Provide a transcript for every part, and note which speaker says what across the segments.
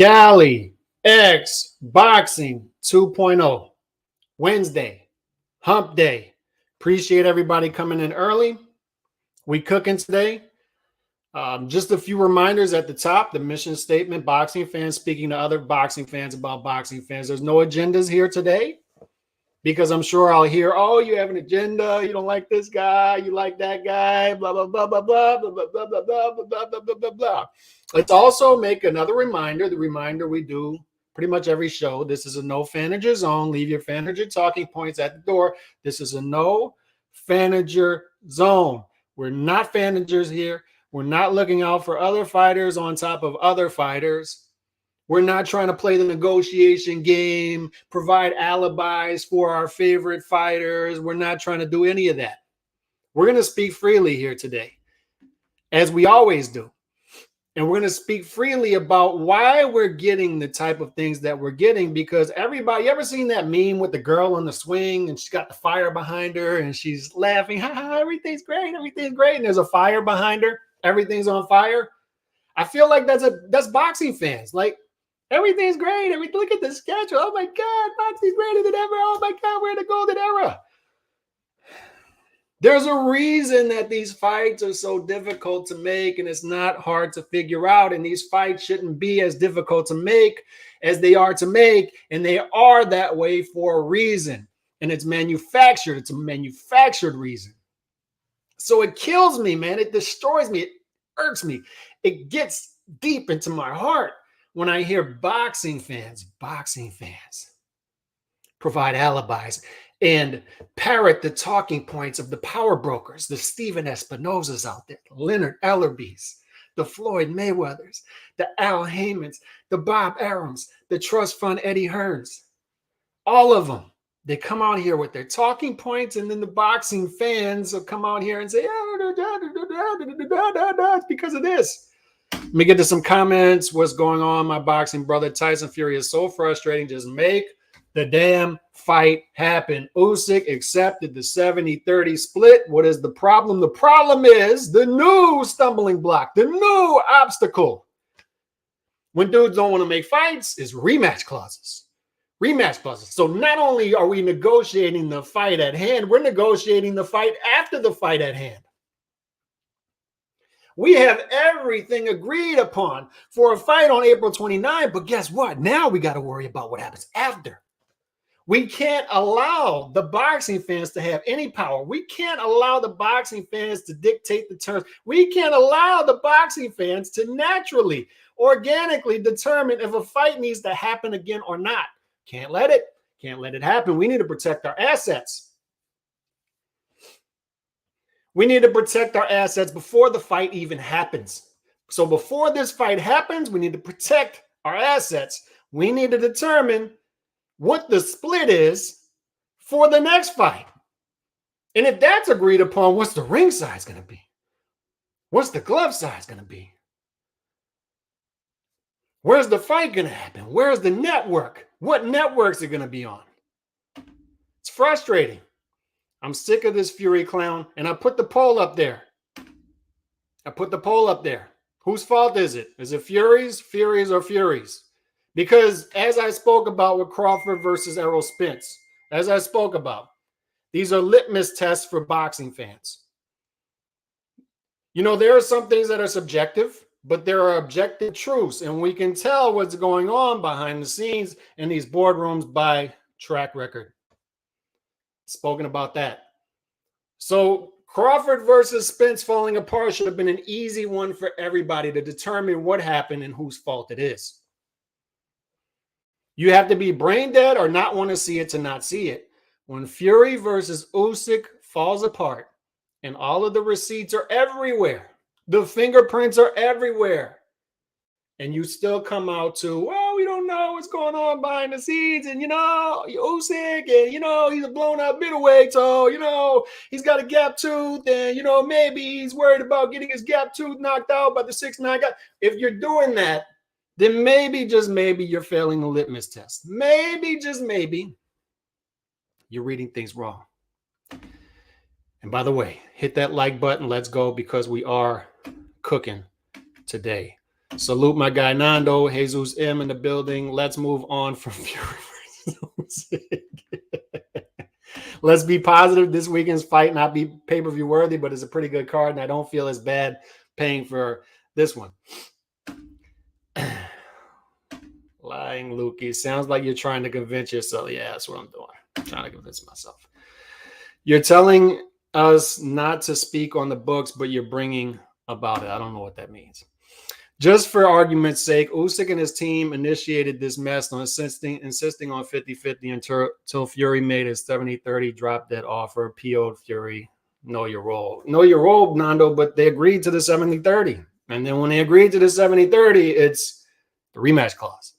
Speaker 1: Cali X Boxing 2.0, Wednesday, hump day. Appreciate everybody coming in early. We cooking today. Just a few reminders at the top. The mission statement, boxing fans speaking to other boxing fans about boxing fans. There's no agendas here today because I'm sure I'll hear, oh, you have an agenda. You don't like this guy. You like that guy. Blah, blah, blah, blah, blah, blah, blah, blah, blah, blah, blah, blah, blah, blah, blah. Let's also make another reminder. The reminder we do pretty much every show. This is a no fanager zone. Leave your fanager talking points at the door. This is a no fanager zone. We're not fanagers here. We're not looking out for other fighters on top of other fighters. We're not trying to play the negotiation game, provide alibis for our favorite fighters. We're not trying to do any of that. We're going to speak freely here today, as we always do. And we're going to speak freely about why we're getting the type of things that we're getting, because everybody, you ever seen that meme with the girl on the swing and she's got the fire behind her and she's laughing, ha, ha, everything's great, and there's a fire behind her, everything's on fire. I feel like that's boxing fans. Like, everything's great. Look at the schedule. Oh my God, boxing's greater than ever. Oh my God, we're in the golden era. There's a reason that these fights are so difficult to make, and it's not hard to figure out. And these fights shouldn't be as difficult to make as they are to make. And they are that way for a reason. And it's manufactured. It's a manufactured reason. So it kills me, man. It destroys me. It irks me. It gets deep into my heart when I hear boxing fans provide alibis and parrot the talking points of the power brokers, the Stephen Espinosas out there, the Leonard Ellerbys, the Floyd Mayweathers, the Al Haymans, the Bob Arums, the Trust Fund Eddie Hearns. All of them. They come out here with their talking points, and then the boxing fans will come out here and say, it's because of this. Let me get to some comments. What's going on, my boxing brother? Tyson Fury is so frustrating. Just make the damn fight happen. Usyk accepted the 70-30 split. What is the problem? The problem is the new stumbling block, the new obstacle. When dudes don't want to make fights is rematch clauses. Rematch clauses. So not only are we negotiating the fight at hand, we're negotiating the fight after the fight at hand. We have everything agreed upon for a fight on April 29, but guess what? Now we got to worry about what happens after. We can't allow the boxing fans to have any power. We can't allow the boxing fans to dictate the terms. We can't allow the boxing fans to naturally, organically determine if a fight needs to happen again or not. Can't let it happen. We need to protect our assets. We need to protect our assets before the fight even happens. So before this fight happens, we need to protect our assets. We need to determine what the split is for the next fight. And if that's agreed upon, what's the ring size going to be? What's the glove size going to be? Where's the fight going to happen? Where's the network? What networks are going to be on? It's frustrating. I'm sick of this Fury clown, and I put the poll up there. Whose fault is it? Is it Fury's, or Fury's? Because as I spoke about with Crawford versus Errol Spence, these are litmus tests for boxing fans. You know, there are some things that are subjective, but there are objective truths, and we can tell what's going on behind the scenes in these boardrooms by track record. Spoken about that. So Crawford versus Spence falling apart should have been an easy one for everybody to determine what happened and whose fault it is. You have to be brain dead or not want to see it to not see it. When Fury versus Usyk falls apart and all of the receipts are everywhere, the fingerprints are everywhere, and you still come out to, well, we don't know what's going on behind the scenes, and, you know, Usyk, and, you know, he's a blown-up middleweight, so, you know, he's got a gap tooth, and, you know, maybe he's worried about getting his gap tooth knocked out by the 6'9" guy. If you're doing that, then maybe, just maybe, you're failing the litmus test. Maybe, just maybe, you're reading things wrong. And by the way, hit that like button. Let's go, because we are cooking today. Salute my guy Nando, Jesus M in the building. Let's move on from Fury versus Usyk. Let's be positive. This weekend's fight not be pay-per-view worthy, but it's a pretty good card, and I don't feel as bad paying for this one. Lying Lukey. Sounds like you're trying to convince yourself. Yeah, that's what I'm doing. I'm trying to convince myself. You're telling us not to speak on the books, but you're bringing about it. I don't know what that means. Just for argument's sake, Usyk and his team initiated this mess on insisting on 50-50 until Fury made his 70-30 drop-dead offer. PO'd Fury. Know your role. Know your role, Nando, but they agreed to the 70-30. And then when they agreed to the 70-30, it's the rematch clause.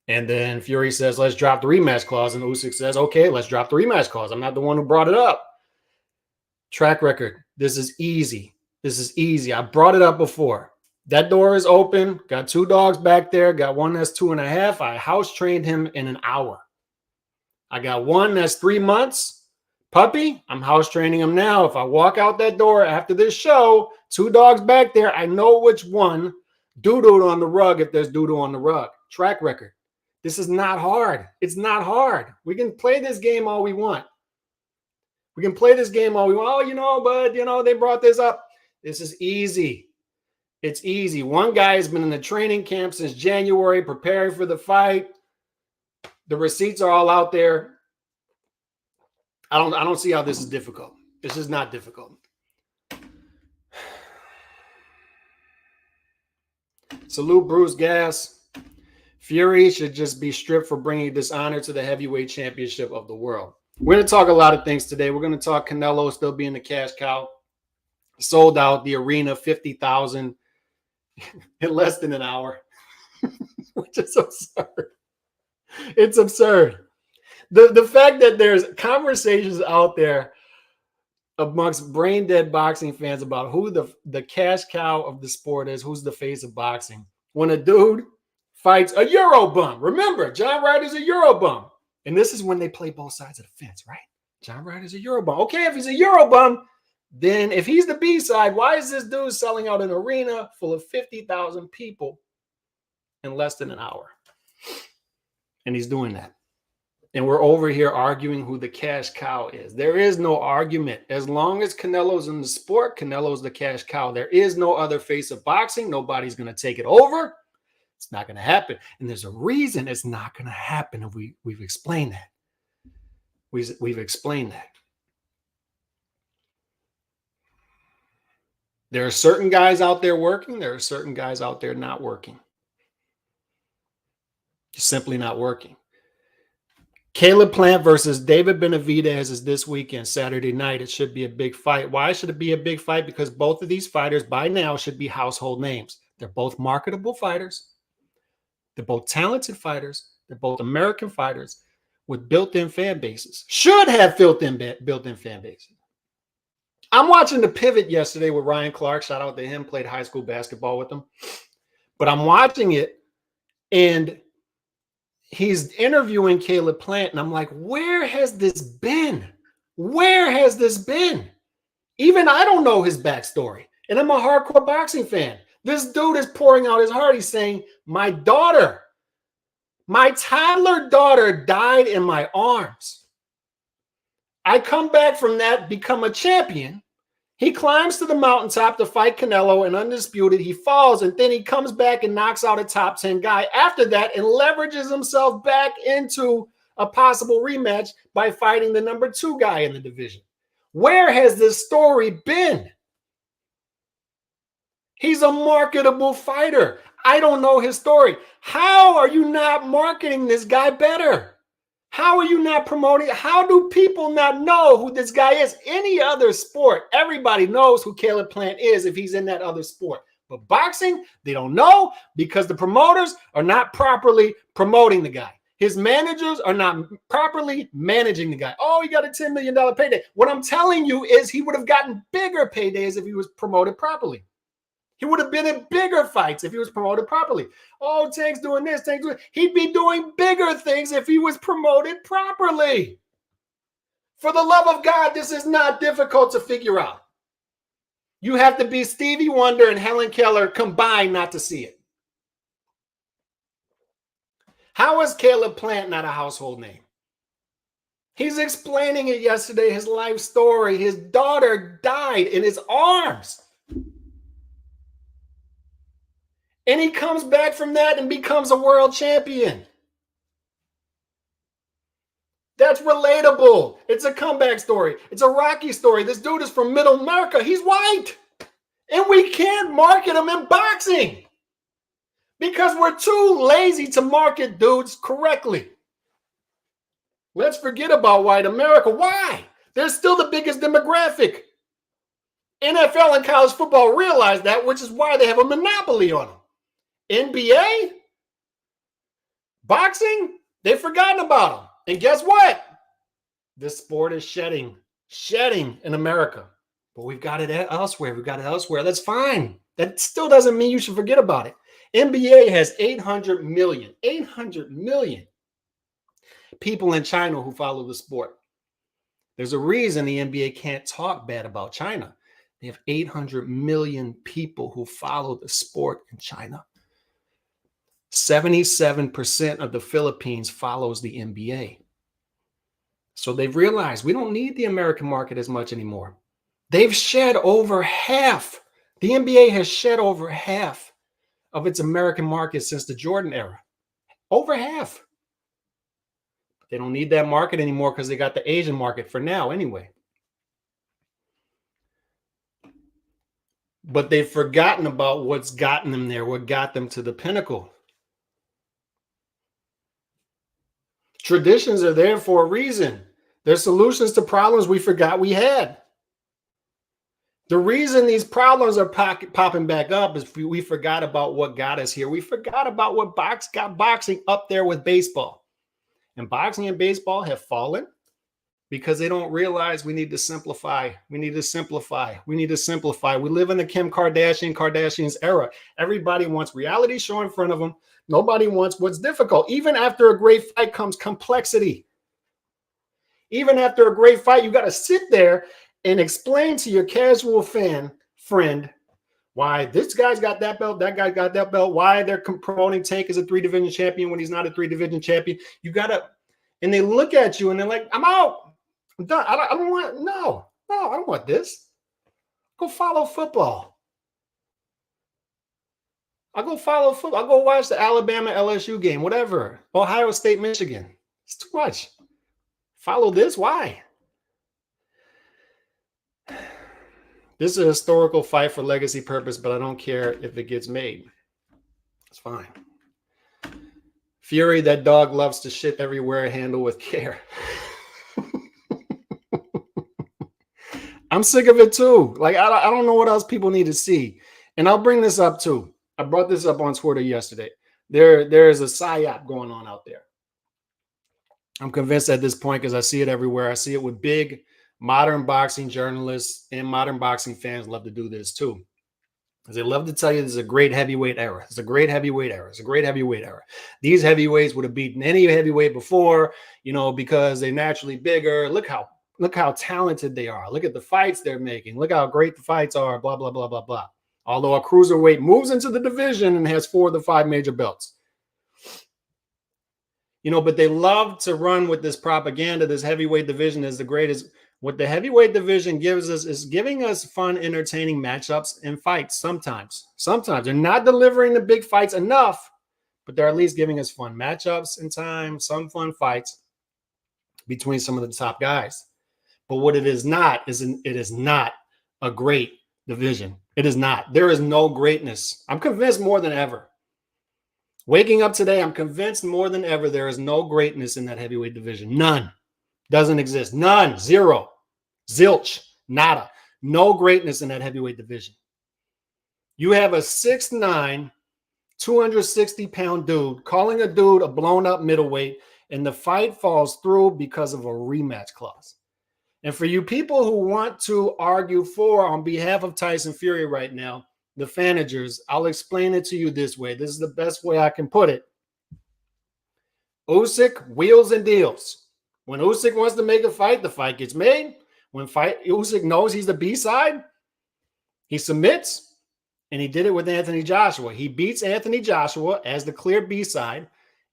Speaker 1: And then Fury says, let's drop the rematch clause. And Usyk says, okay, let's drop the rematch clause. I'm not the one who brought it up. Track record. This is easy. This is easy. I brought it up before. That door is open. Got 2 dogs back there. Got one that's 2.5. I house trained him in an hour. I got one that's 3 months. Puppy, I'm house training him now. If I walk out that door after this show, 2 dogs back there, I know which one doo-doo on the rug if there's doo-doo on the rug. Track record. This is not hard. It's not hard. We can play this game all we want. We can play this game all we want. Oh, but, they brought this up. This is easy. It's easy. One guy has been in the training camp since January preparing for the fight. The receipts are all out there. I don't see how this is difficult. This is not difficult. Salute Bruce Gas. Fury should just be stripped for bringing dishonor to the heavyweight championship of the world. We're going to talk a lot of things today. We're going to talk Canelo still being the cash cow. Sold out the arena, 50,000 in less than an hour, which is absurd. It's absurd. The fact that there's conversations out there amongst brain dead boxing fans about who the cash cow of the sport is, who's the face of boxing. When a dude fights a Euro bum, remember, John Ryder's a Euro bum. And this is when they play both sides of the fence, right? John Ryder's a Euro bum. Okay, if he's a Euro bum, then if he's the B-side, why is this dude selling out an arena full of 50,000 people in less than an hour? And he's doing that. And we're over here arguing who the cash cow is. There is no argument. As long as Canelo's in the sport, Canelo's the cash cow. There is no other face of boxing. Nobody's going to take it over. It's not going to happen. And there's a reason it's not going to happen. And we've explained that. We've explained that. There are certain guys out there working. There are certain guys out there not working. Just simply not working. Caleb Plant versus David Benavidez is this weekend, Saturday night. It should be a big fight. Why should it be a big fight? Because both of these fighters by now should be household names. They're both marketable fighters. They're both talented fighters. They're both American fighters with built-in fan bases. Should have built-in fan bases. I'm watching The Pivot yesterday with Ryan Clark. Shout out to him. Played high school basketball with him. But I'm watching it, and he's interviewing Caleb Plant, and I'm like, where has this been? Where has this been? Even I don't know his backstory, and I'm a hardcore boxing fan. This dude is pouring out his heart. He's saying, my daughter, my toddler daughter died in my arms. I come back from that, become a champion. He climbs to the mountaintop to fight Canelo, and undisputed, he falls, and then he comes back and knocks out a top 10 guy after that and leverages himself back into a possible rematch by fighting the number 2 guy in the division. Where has this story been? He's a marketable fighter. I don't know his story. How are you not marketing this guy better? How are you not promoting? How do people not know who this guy is? Any other sport, everybody knows who Caleb Plant is if he's in that other sport. But boxing, they don't know because the promoters are not properly promoting the guy. His managers are not properly managing the guy. Oh, he got a $10 million payday. What I'm telling you is he would have gotten bigger paydays if he was promoted properly. He would have been in bigger fights if he was promoted properly. Oh, Tank's doing this, Tank's doing. He'd be doing bigger things if he was promoted properly. For the love of God, this is not difficult to figure out. You have to be Stevie Wonder and Helen Keller combined not to see it. How is Caleb Plant not a household name? He's explaining it yesterday, his life story. His daughter died in his arms. And he comes back from that and becomes a world champion. That's relatable. It's a comeback story. It's a Rocky story. This dude is from Middle America. He's white. And we can't market him in boxing because we're too lazy to market dudes correctly. Let's forget about white America. Why? They're still the biggest demographic. NFL and college football realize that, which is why they have a monopoly on them. NBA, boxing, they've forgotten about them. And guess what? This sport is shedding in America. But we've got it elsewhere. That's fine. That still doesn't mean you should forget about it. NBA has 800 million people in China who follow the sport. There's a reason the NBA can't talk bad about China. They have 800 million people who follow the sport in China. 77% of the Philippines follows the NBA. So they've realized we don't need the American market as much anymore. They've shed over half. The NBA has shed over half of its American market since the Jordan era. Over half. They don't need that market anymore because they got the Asian market for now anyway. But they've forgotten about what's gotten them there, what got them to the pinnacle. Traditions are there for a reason. They're solutions to problems we forgot we had. The reason these problems are popping back up is we forgot about what got us here. We forgot about what got boxing up there with baseball. And boxing and baseball have fallen because they don't realize we need to simplify. We live in the Kim Kardashian's era. Everybody wants reality show in front of them. Nobody wants what's difficult. Even after a great fight comes complexity. Even after a great fight, you got to sit there and explain to your casual friend why this guy's got that belt, that guy got that belt, why they're promoting Tank as a 3-division champion when he's not a 3-division champion. You got to, and they look at you and they're like, I'm out. I'm done. I don't want this. Go follow football. I'll go follow football. I'll go watch the Alabama LSU game, whatever. Ohio State, Michigan. It's too much. Follow this? Why? This is a historical fight for legacy purpose, but I don't care if it gets made. It's fine. Fury, that dog loves to shit everywhere, handle with care. I'm sick of it too. Like, I don't know what else people need to see. And I'll bring this up too. I brought this up on Twitter yesterday. There is a psyop going on out there. I'm convinced at this point because I see it everywhere. I see it with big modern boxing journalists and modern boxing fans love to do this too. Because they love to tell you this is a great heavyweight era. It's a great heavyweight era. It's a great heavyweight era. These heavyweights would have beaten any heavyweight before, because they're naturally bigger. Look how talented they are. Look at the fights they're making. Look how great the fights are, blah, blah, blah, blah, blah. Although a cruiserweight moves into the division and has 4 of the 5 major belts. But they love to run with this propaganda. This heavyweight division is the greatest. What the heavyweight division gives us is giving us fun, entertaining matchups and fights sometimes. Sometimes they're not delivering the big fights enough, but they're at least giving us fun matchups in time, some fun fights between some of the top guys. But what it is not a great division. It is not. There is no greatness. I'm convinced more than ever. Waking up today, I'm convinced more than ever there is no greatness in that heavyweight division. None. Doesn't exist. None. Zero. Zilch. Nada. No greatness in that heavyweight division. You have a 6'9", 260-pound dude calling a dude a blown-up middleweight, and the fight falls through because of a rematch clause. And for you people who want to argue on behalf of Tyson Fury right now, the fanagers, I'll explain it to you this way. This is the best way I can put it. Usyk wheels and deals. When Usyk wants to make a fight, the fight gets made. When Usyk knows he's the B-side, he submits, and he did it with Anthony Joshua. He beats Anthony Joshua as the clear B-side,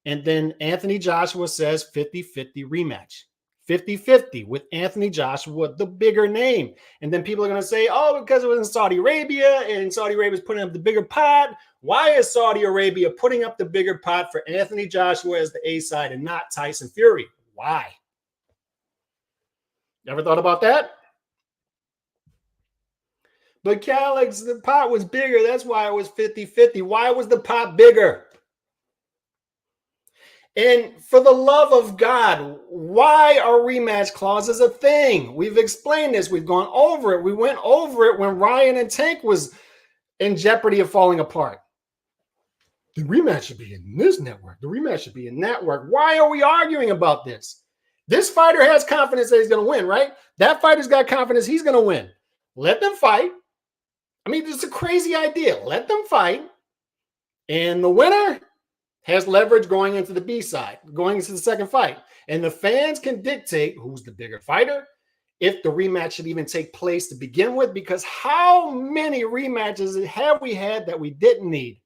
Speaker 1: And then Anthony Joshua says 50-50 rematch. 50-50 with Anthony Joshua, the bigger name. And then people are going to say, oh, because it was in Saudi Arabia and Saudi Arabia is putting up the bigger pot. Why is Saudi Arabia putting up the bigger pot for Anthony Joshua as the A side and not Tyson Fury? Why? You ever thought about that? But Calix, the pot was bigger. That's why it was 50-50. Why was the pot bigger? And for the love of God, why are rematch clauses a thing? We've explained this. We've gone over it. We went over it when Ryan and Tank was in jeopardy of falling apart. The rematch should be in this network. The rematch should be in that network. Why are we arguing about this? This fighter has confidence that he's going to win, right? That fighter's got confidence he's going to win. Let them fight. I mean, it's a crazy idea. Let them fight. And the winner has leverage going into the B side, going into the second fight. And the fans can dictate who's the bigger fighter, if the rematch should even take place to begin with, because how many rematches have we had that we didn't need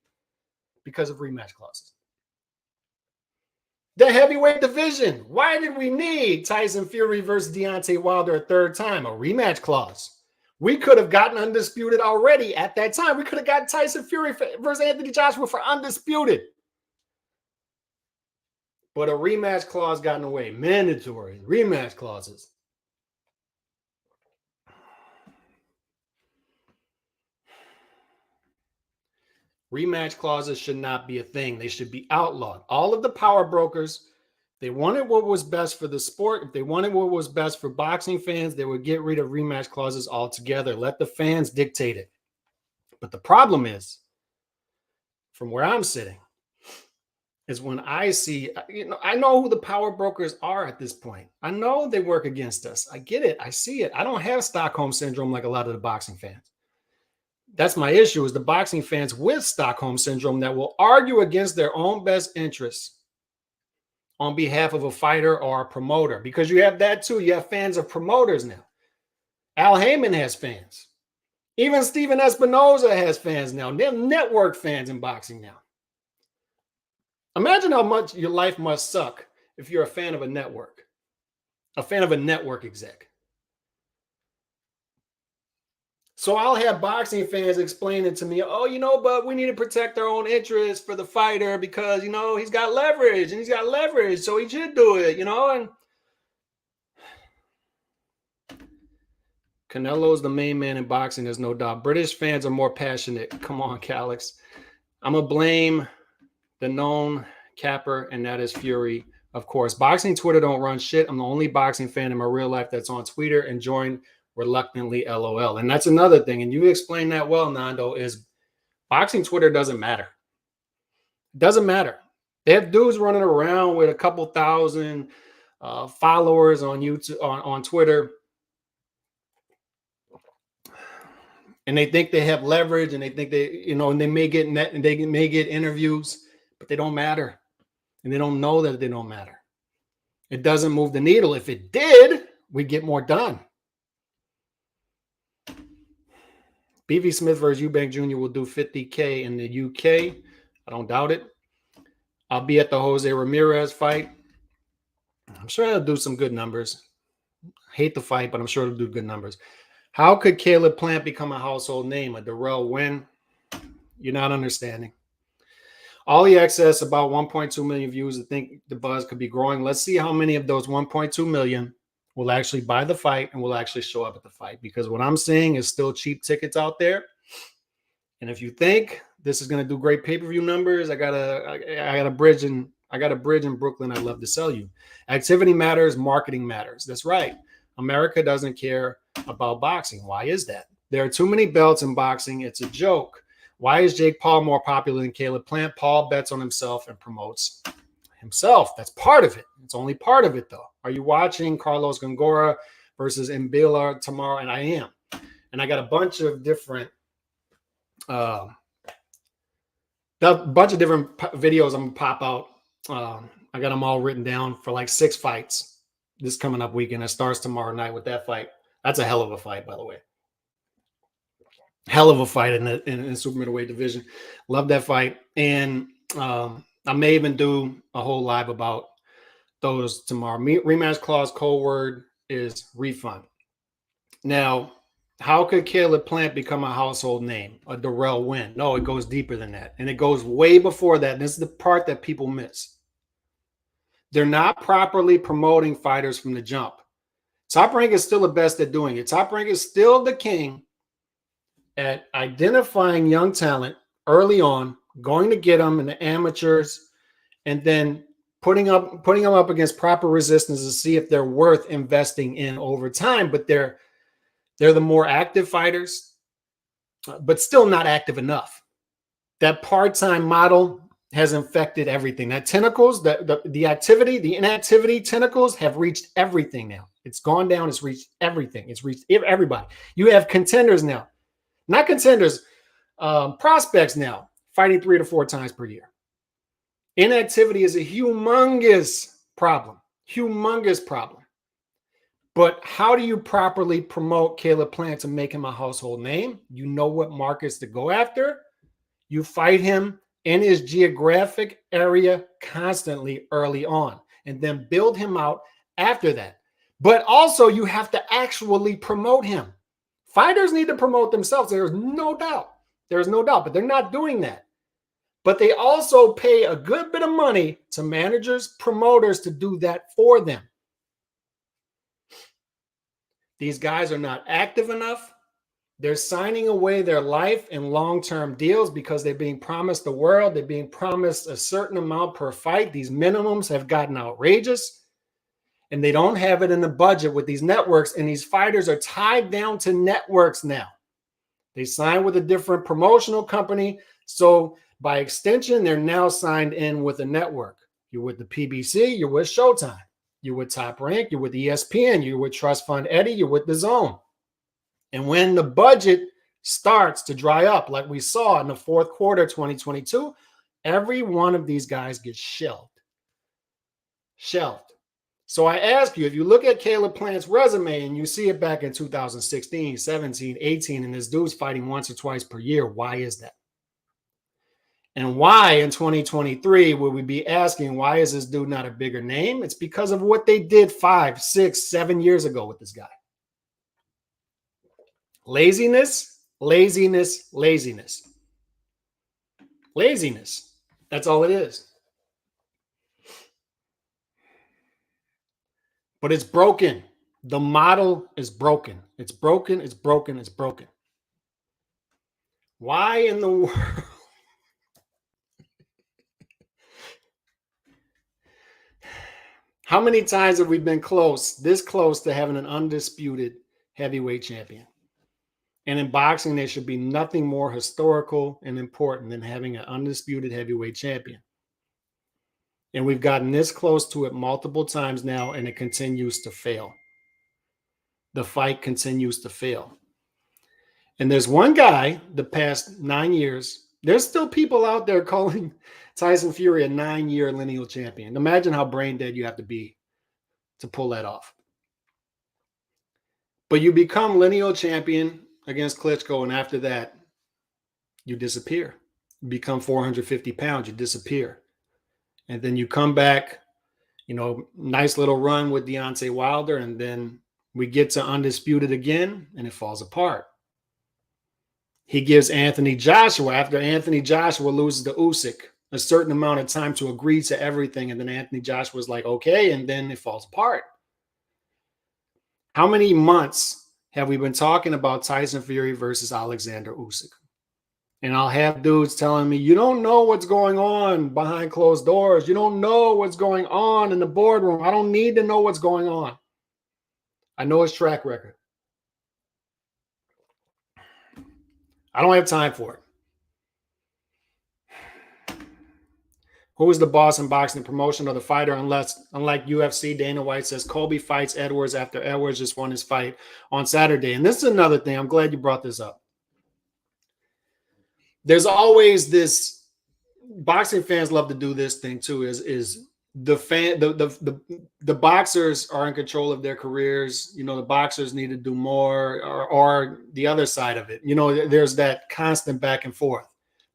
Speaker 1: because of rematch clauses? The heavyweight division. Why did we need Tyson Fury versus Deontay Wilder a third time? A rematch clause. We could have gotten undisputed already at that time. We could have gotten Tyson Fury versus Anthony Joshua for undisputed. But a rematch clause got in the way. Mandatory rematch clauses. Rematch clauses should not be a thing. They should be outlawed. All of the power brokers, they wanted what was best for the sport. If they wanted what was best for boxing fans, they would get rid of rematch clauses altogether. Let the fans dictate it. But the problem is, from where I'm sitting, is when I see, I know who the power brokers are at this point. I know they work against us. I get it. I see it. I don't have Stockholm syndrome like a lot of the boxing fans. That's my issue, is the boxing fans with Stockholm syndrome that will argue against their own best interests on behalf of a fighter or a promoter, because you have that too. You have fans of promoters now. Al Heyman has fans. Even Steven Espinoza has fans now. They're network fans in boxing now. Imagine how much your life must suck if you're a fan of a network exec. So I'll have boxing fans explaining to me, oh, but we need to protect our own interests for the fighter because, he's got leverage so he should do it, and Canelo's the main man in boxing, there's no doubt. British fans are more passionate. Come on, Calix. I'm going to blame the known capper, and that is Fury, of course. Boxing Twitter don't run shit. I'm the only boxing fan in my real life that's on Twitter and joined reluctantly, LOL. And that's another thing, and you explained that well, Nando, is boxing Twitter doesn't matter. It doesn't matter. They have dudes running around with a couple thousand followers on YouTube, on Twitter, and they think they have leverage, and they think and they may get interviews, but they don't matter, and they don't know that they don't matter. It doesn't move the needle. If it did, we'd get more done. BV Smith versus Eubank Jr. will do 50K in the UK. I don't doubt it. I'll be at the Jose Ramirez fight. I'm sure it'll do some good numbers. Hate the fight, but I'm sure it'll do good numbers. How could Caleb Plant become a household name? A Darrell win? You're not understanding. All the excess, about 1.2 million views. I think the buzz could be growing. Let's see how many of those 1.2 million will actually buy the fight and will actually show up at the fight, because what I'm seeing is still cheap tickets out there. And if you think this is going to do great pay-per-view numbers, I got a bridge in Brooklyn I'd love to sell you. Activity matters, marketing matters. That's right. America doesn't care about boxing. Why is that? There are too many belts in boxing. It's a joke. Why is Jake Paul more popular than Caleb Plant? Paul bets on himself and promotes himself. That's part of it. It's only part of it, though. Are you watching Carlos Gongora versus Mbila tomorrow? And I am. And I got a bunch of different videos I'm going to pop out. I got them all written down for like 6 fights this coming up weekend. It starts tomorrow night with that fight. That's a hell of a fight, by the way. Hell of a fight in the super middleweight division. Love that fight. And I I may even do a whole live about those tomorrow. Rematch clause code word is refund. Now, how could Caleb Plant become a household name? A Darrell win? No, it goes deeper than that. And it goes way before that. And this is the part that people miss. They're not properly promoting fighters from the jump. Top Rank is still the best at doing it. Top Rank is still the king at identifying young talent early on, going to get them in the amateurs, and then putting them up against proper resistance to see if they're worth investing in over time. But they're the more active fighters, but still not active enough. That part-time model has infected everything. That tentacles, the activity, the inactivity tentacles have reached everything now. It's gone down. It's reached everything. It's reached everybody. You have contenders now, not contenders, prospects now fighting 3 to 4 times per year. Inactivity is a humongous problem. Humongous problem. But how do you properly promote Caleb Plant to make him a household name? You know what markets to go after. You fight him in his geographic area constantly early on, and then build him out after that. But also, you have to actually promote him. Fighters need to promote themselves. There's no doubt. There's no doubt, but they're not doing that. But they also pay a good bit of money to managers, promoters to do that for them. These guys are not active enough. They're signing away their life in long-term deals because they're being promised the world. They're being promised a certain amount per fight. These minimums have gotten outrageous, and they don't have it in the budget with these networks, and these fighters are tied down to networks now. They sign with a different promotional company, so by extension, they're now signed in with a network. You're with the PBC, you're with Showtime, you're with Top Rank, you're with ESPN, you're with Trust Fund Eddie, you're with DAZN. And when the budget starts to dry up, like we saw in the fourth quarter 2022, every one of these guys gets shelved. Shelved. So I ask you, if you look at Caleb Plant's resume and you see it back in 2016, 17, 18, and this dude's fighting once or twice per year, why is that? And why in 2023 would we be asking, why is this dude not a bigger name? It's because of what they did 5, 6, 7 years ago with this guy. Laziness, laziness, laziness. Laziness. That's all it is. But it's broken. The model is broken. It's broken, it's broken, it's broken. Why in the world? How many times have we been this close to having an undisputed heavyweight champion? And in boxing, there should be nothing more historical and important than having an undisputed heavyweight champion. And we've gotten this close to it multiple times now, and it continues to fail. The fight continues to fail. And there's one guy, the past 9 years, there's still people out there calling Tyson Fury a 9-year lineal champion. Imagine how brain dead you have to be to pull that off. But you become lineal champion against Klitschko, and after that, you disappear. You become 450 pounds, you disappear. And then you come back, nice little run with Deontay Wilder, and then we get to undisputed again, and it falls apart. He gives Anthony Joshua, after Anthony Joshua loses to Usyk, a certain amount of time to agree to everything, and then Anthony Joshua's like, okay, and then it falls apart. How many months have we been talking about Tyson Fury versus Alexander Usyk? And I'll have dudes telling me, you don't know what's going on behind closed doors. You don't know what's going on in the boardroom. I don't need to know what's going on. I know his track record. I don't have time for it. Who is the boss in boxing, promotion or the fighter? Unlike UFC, Dana White says Colby fights Edwards after Edwards just won his fight on Saturday. And this is another thing. I'm glad you brought this up. There's always this, boxing fans love to do this thing too, is the boxers are in control of their careers. The boxers need to do more, or the other side of it. There's that constant back and forth.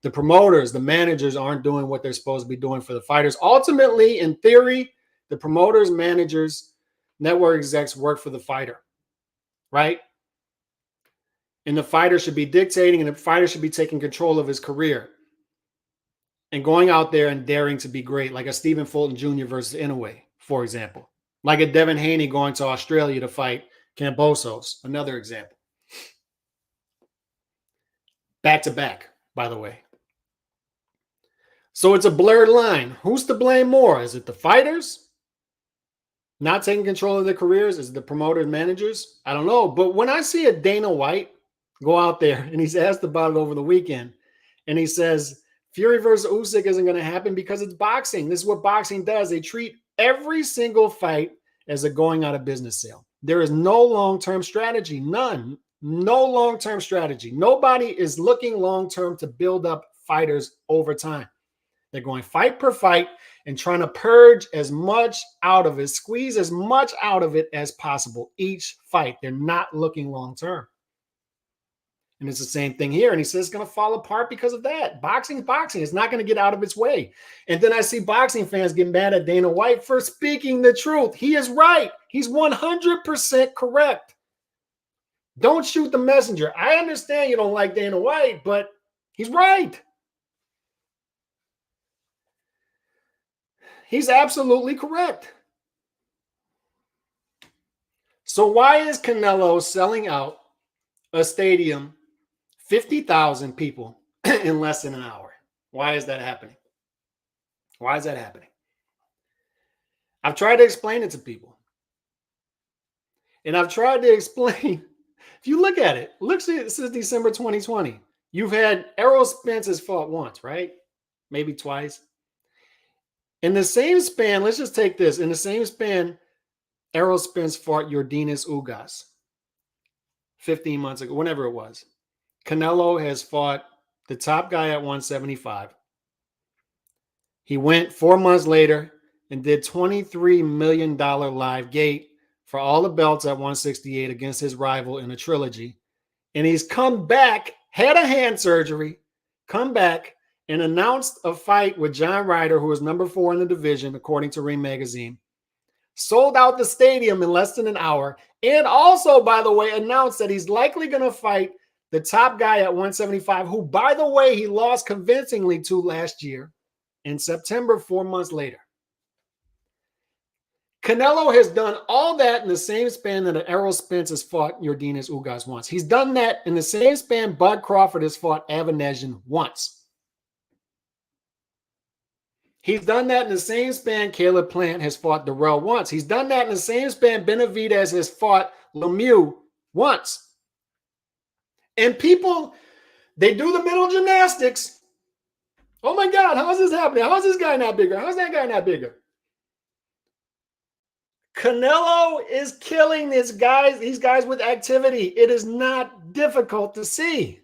Speaker 1: The promoters, the managers aren't doing what they're supposed to be doing for the fighters. Ultimately, in theory, the promoters, managers, network execs work for the fighter, right? And the fighter should be dictating, and the fighter should be taking control of his career and going out there and daring to be great, like a Stephen Fulton Jr. versus Inoue, for example. Like a Devin Haney going to Australia to fight Kambosos, another example. Back to back, by the way. So it's a blurred line. Who's to blame more? Is it the fighters not taking control of their careers? Is it the promoters, managers? I don't know. But when I see a Dana White go out there, and he's asked about it over the weekend, and he says, Fury versus Usyk isn't going to happen because it's boxing. This is what boxing does. They treat every single fight as a going out of business sale. There is no long-term strategy. None. No long-term strategy. Nobody is looking long-term to build up fighters over time. They're going fight per fight and trying to purge as much out of it, squeeze as much out of it as possible each fight. They're not looking long-term. And it's the same thing here. And he says it's going to fall apart because of that. Boxing is boxing. It's not going to get out of its way. And then I see boxing fans get mad at Dana White for speaking the truth. He is right. He's 100% correct. Don't shoot the messenger. I understand you don't like Dana White, but he's right. He's absolutely correct. So why is Canelo selling out a stadium, 50,000 people in less than an hour? Why is that happening? Why is that happening? I've tried to explain it to people. And I've tried to explain, if you look at it, look since December 2020, you've had Errol Spence has fought once, right? Maybe twice. In the same span, let's just take this. In the same span, Errol Spence fought Yordenis Ugas 15 months ago, whenever it was. Canelo has fought the top guy at 175. He went 4 months later and did $23 million live gate for all the belts at 168 against his rival in a trilogy. And he's come back, had a hand surgery, come back, and announced a fight with John Ryder, who is number 4 in the division, according to Ring Magazine. Sold out the stadium in less than an hour. And also, by the way, announced that he's likely going to fight the top guy at 175, who, by the way, he lost convincingly to last year in September, 4 months later. Canelo has done all that in the same span that Errol Spence has fought Yordenis Ugas once. He's done that in the same span Bud Crawford has fought Avanesian once. He's done that in the same span Caleb Plant has fought Darrell once. He's done that in the same span Benavidez has fought Lemieux once. And people, they do the mental gymnastics. Oh my God, how is this happening? How is this guy not bigger? How is that guy not bigger? Canelo is killing these guys with activity. It is not difficult to see.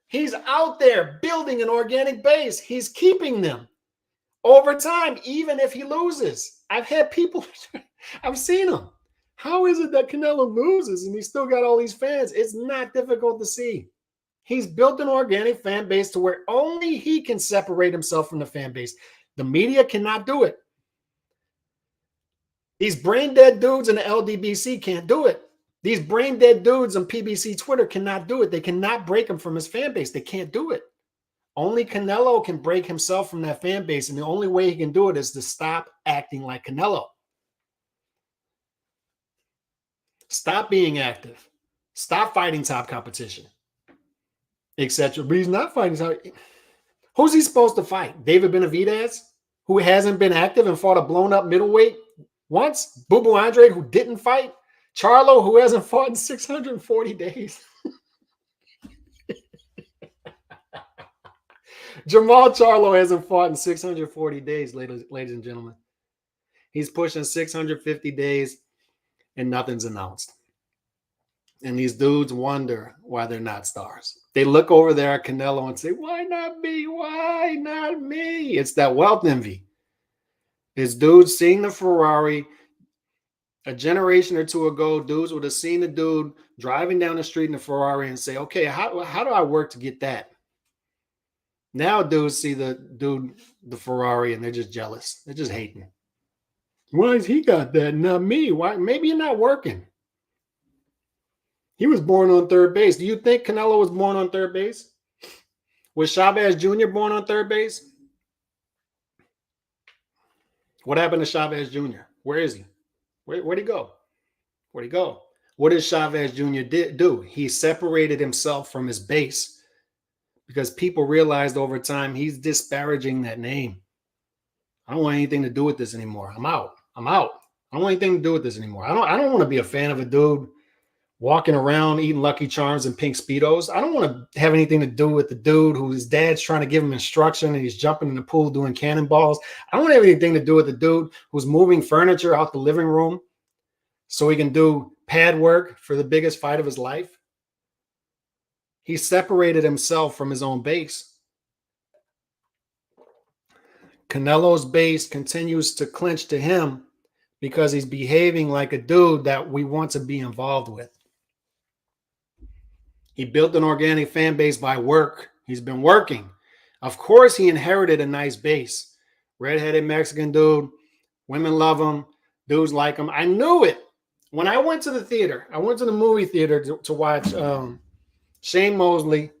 Speaker 1: He's out there building an organic base. He's keeping them over time, even if he loses. I've had people, I've seen him. How is it that Canelo loses and he's still got all these fans? It's not difficult to see. He's built an organic fan base to where only he can separate himself from the fan base. The media cannot do it. These brain dead dudes in the LDBC can't do it. These brain dead dudes on PBC Twitter cannot do it. They cannot break him from his fan base. They can't do it. Only Canelo can break himself from that fan base, and the only way he can do it is to stop acting like Canelo. Stop being active. Stop fighting top competition, etc. But he's not fighting. Who's he supposed to fight? David Benavidez, who hasn't been active and fought a blown-up middleweight once? Boo Boo Andrade, who didn't fight? Charlo, who hasn't fought in 640 days? Jamal Charlo hasn't fought in 640 days, ladies and gentlemen. He's pushing 650 days and nothing's announced. And these dudes wonder why they're not stars. They look over there at Canelo and say, why not me? Why not me? It's that wealth envy. It's dudes seeing the Ferrari. A generation or two ago, dudes would have seen the dude driving down the street in a Ferrari and say, okay, how do I work to get that? Now dudes see the Ferrari and they're just jealous. They're just hating. Why has he got that, not me? Why? Maybe you're not working. He was born on third base. Do you think Canelo was born on third base? Was Chavez Jr. born on third base? What happened to Chavez Jr.? Where is he? Where'd he go? Where'd he go? What did Chavez Jr. do? He separated himself from his base because people realized over time he's disparaging that name. I don't want anything to do with this anymore. I'm out. I don't want anything to do with this anymore. I don't want to be a fan of a dude walking around eating Lucky Charms and pink Speedos. I don't want to have anything to do with the dude who his dad's trying to give him instruction and he's jumping in the pool doing cannonballs. I don't want to have anything to do with the dude who's moving furniture out the living room so he can do pad work for the biggest fight of his life. He separated himself from his own base. Canelo's base continues to clinch to him because he's behaving like a dude that we want to be involved with. He built an organic fan base by work. He's been working. Of course, he inherited a nice base. Redheaded Mexican dude. Women love him. Dudes like him. I knew it. When I went to the theater, I went to the movie theater to watch Shane Mosley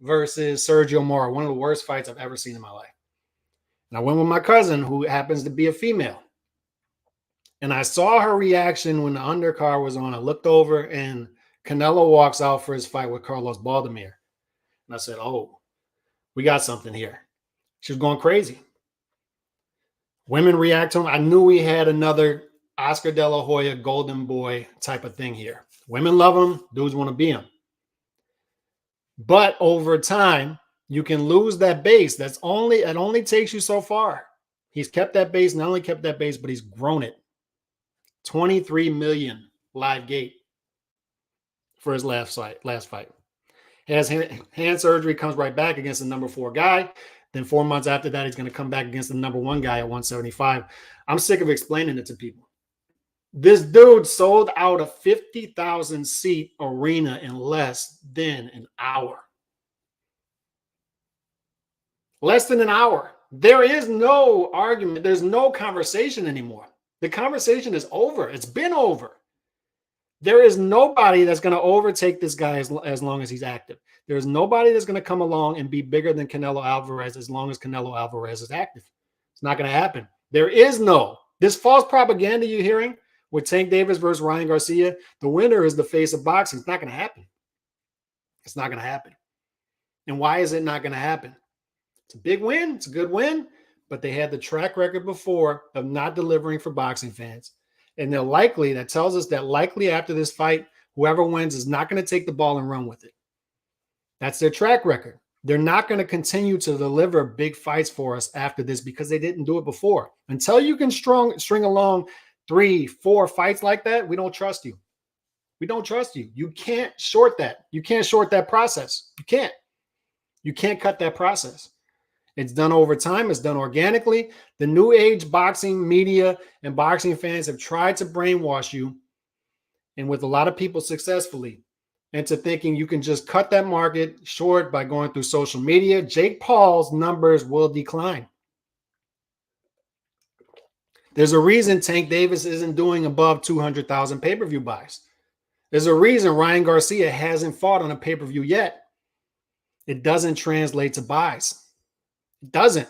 Speaker 1: versus Sergio Mora, one of the worst fights I've ever seen in my life. And I went with my cousin, who happens to be a female. And I saw her reaction when the undercard was on. I looked over and Canelo walks out for his fight with Carlos Baldomir. And I said, oh, we got something here. She was going crazy. Women react to him. I knew we had another Oscar De La Hoya golden boy type of thing here. Women love him. Dudes want to be him. But over time, you can lose that base. It only takes you so far. He's kept that base, not only kept that base, but he's grown it. 23 million live gate for his last fight. He has hand surgery, comes right back against the number 4 guy. Then 4 months after that, he's going to come back against the number 1 guy at 175. I'm sick of explaining it to people. This dude sold out a 50,000 seat arena in less than an hour. Less than an hour. There is no argument. There's no conversation anymore. The conversation is over. It's been over. There is nobody that's going to overtake this guy as long as he's active. There's nobody that's going to come along and be bigger than Canelo Alvarez as long as Canelo Alvarez is active. It's not going to happen. There is no. This false propaganda you're hearing with Tank Davis versus Ryan Garcia, the winner is the face of boxing. It's not going to happen. It's not going to happen. And why is it not going to happen? It's a big win. It's a good win. But they had the track record before of not delivering for boxing fans. And that tells us that likely after this fight, whoever wins is not going to take the ball and run with it. That's their track record. They're not going to continue to deliver big fights for us after this because they didn't do it before. Until you can string along 3, 4 fights like that, we don't trust you. We don't trust you. You can't short that. You can't short that process. You can't. You can't cut that process. It's done over time. It's done organically. The new age boxing media and boxing fans have tried to brainwash you, and with a lot of people successfully, into thinking you can just cut that market short by going through social media. Jake Paul's numbers will decline. There's a reason Tank Davis isn't doing above 200,000 pay-per-view buys. There's a reason Ryan Garcia hasn't fought on a pay-per-view yet. It doesn't translate to buys. It doesn't.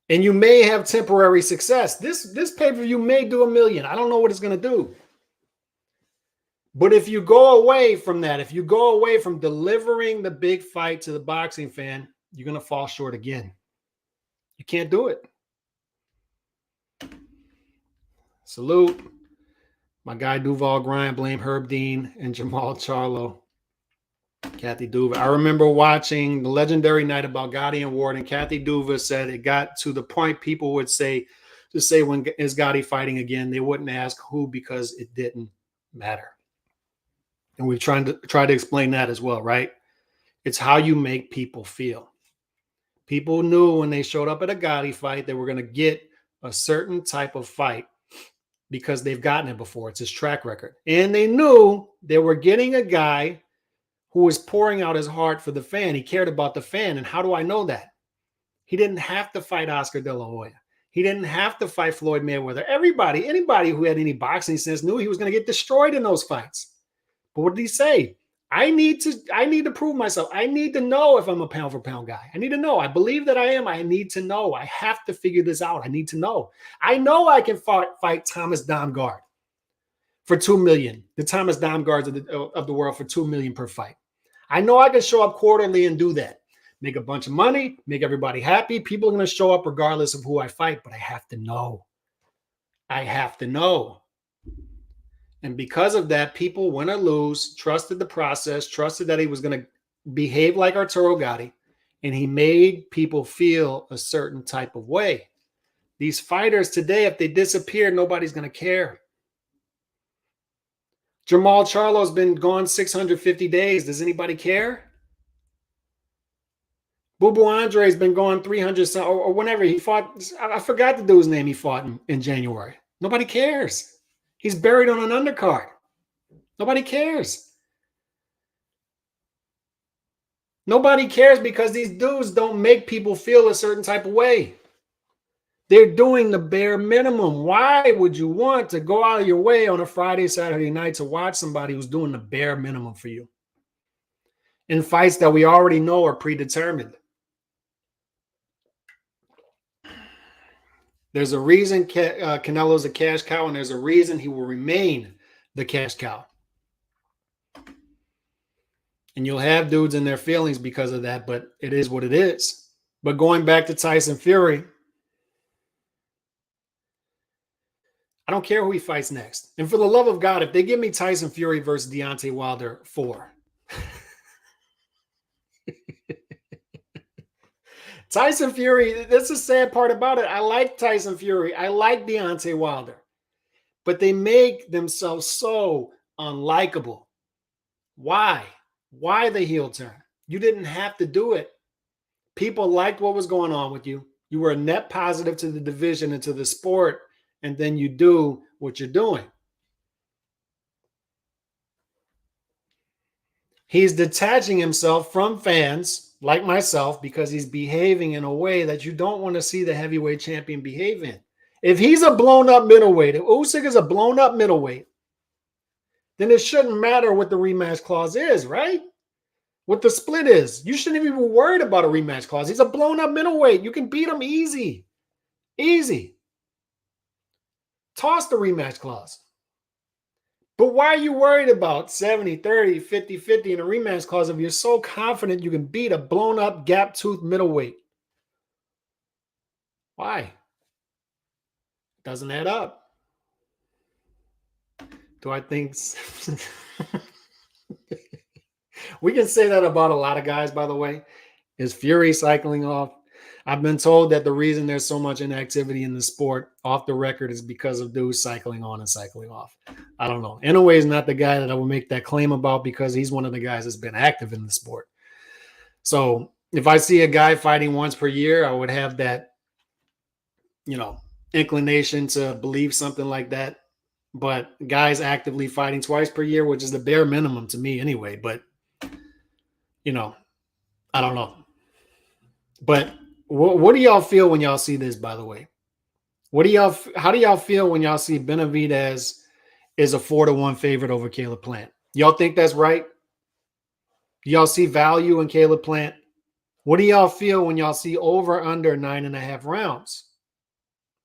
Speaker 1: And you may have temporary success. This pay-per-view may do 1 million. I don't know what it's going to do. But if you go away from that, if you go away from delivering the big fight to the boxing fan, you're going to fall short again. You can't do it. Salute. My guy Duval Grind, blame Herb Dean and Jamal Charlo. Kathy Duva. I remember watching the legendary night about Gotti and Ward, and Kathy Duva said it got to the point people would say, when is Gotti fighting again, they wouldn't ask who because it didn't matter. And we've tried to explain that as well, right? It's how you make people feel. People knew when they showed up at a Gotti fight, they were going to get a certain type of fight because they've gotten it before. It's his track record. And they knew they were getting a guy who was pouring out his heart for the fan. He cared about the fan. And how do I know that? He didn't have to fight Oscar De La Hoya. He didn't have to fight Floyd Mayweather. Anybody who had any boxing sense knew he was going to get destroyed in those fights. But what did he say? I need to prove myself. I need to know if I'm a pound for pound guy. I need to know. I believe that I am. I need to know. I have to figure this out. I need to know. I know I can fight Thomas Domgard for $2 million. The Thomas Domgards of the world for $2 million per fight. I know I can show up quarterly and do that. Make a bunch of money, make everybody happy. People are going to show up regardless of who I fight, but I have to know. I have to know. And because of that, people, win or lose, trusted the process, trusted that he was going to behave like Arturo Gatti, and he made people feel a certain type of way. These fighters today, if they disappear, nobody's going to care. Jamal Charlo's been gone 650 days. Does anybody care? Boo Andre's been gone 300 or whenever he fought. I forgot the dude's name he fought in January. Nobody cares. He's buried on an undercard. Nobody cares. Nobody cares because these dudes don't make people feel a certain type of way. They're doing the bare minimum. Why would you want to go out of your way on a Friday, Saturday night to watch somebody who's doing the bare minimum for you in fights that we already know are predetermined? There's a reason Canelo's a cash cow, and there's a reason he will remain the cash cow. And you'll have dudes in their feelings because of that, but it is what it is. But going back to Tyson Fury, I don't care who he fights next. And for the love of God, if they give me Tyson Fury versus Deontay Wilder 4, Tyson Fury, that's the sad part about it. I like Tyson Fury. I like Deontay Wilder. But they make themselves so unlikable. Why? Why the heel turn? You didn't have to do it. People liked what was going on with you. You were a net positive to the division and to the sport, and then you do what you're doing. He's detaching himself from fans like myself because he's behaving in a way that you don't want to see the heavyweight champion behave in. If he's a blown-up middleweight, if Usyk is a blown-up middleweight, then it shouldn't matter what the rematch clause is, right? What the split is. You shouldn't even be worried about a rematch clause. He's a blown-up middleweight. You can beat him easy. Easy. Toss the rematch clause. But why are you worried about 70, 30, 50, 50 in a rematch clause if you're so confident you can beat a blown-up, gap-toothed middleweight? Why? Doesn't add up. Do I think... We can say that about a lot of guys, by the way. Is Fury cycling off? I've been told that the reason there's so much inactivity in the sport off the record is because of dudes cycling on and cycling off. I don't know. Inoue is not the guy that I will make that claim about because he's one of the guys that's been active in the sport. So if I see a guy fighting once per year, I would have that, inclination to believe something like that. But guys actively fighting twice per year, which is the bare minimum to me anyway. But, I don't know. But what do y'all feel when y'all see this, by the way? How do y'all feel when y'all see Benavidez is a 4-1 favorite over Caleb Plant? Y'all think that's right? Do y'all see value in Caleb Plant? What do y'all feel when y'all see over under 9.5 rounds?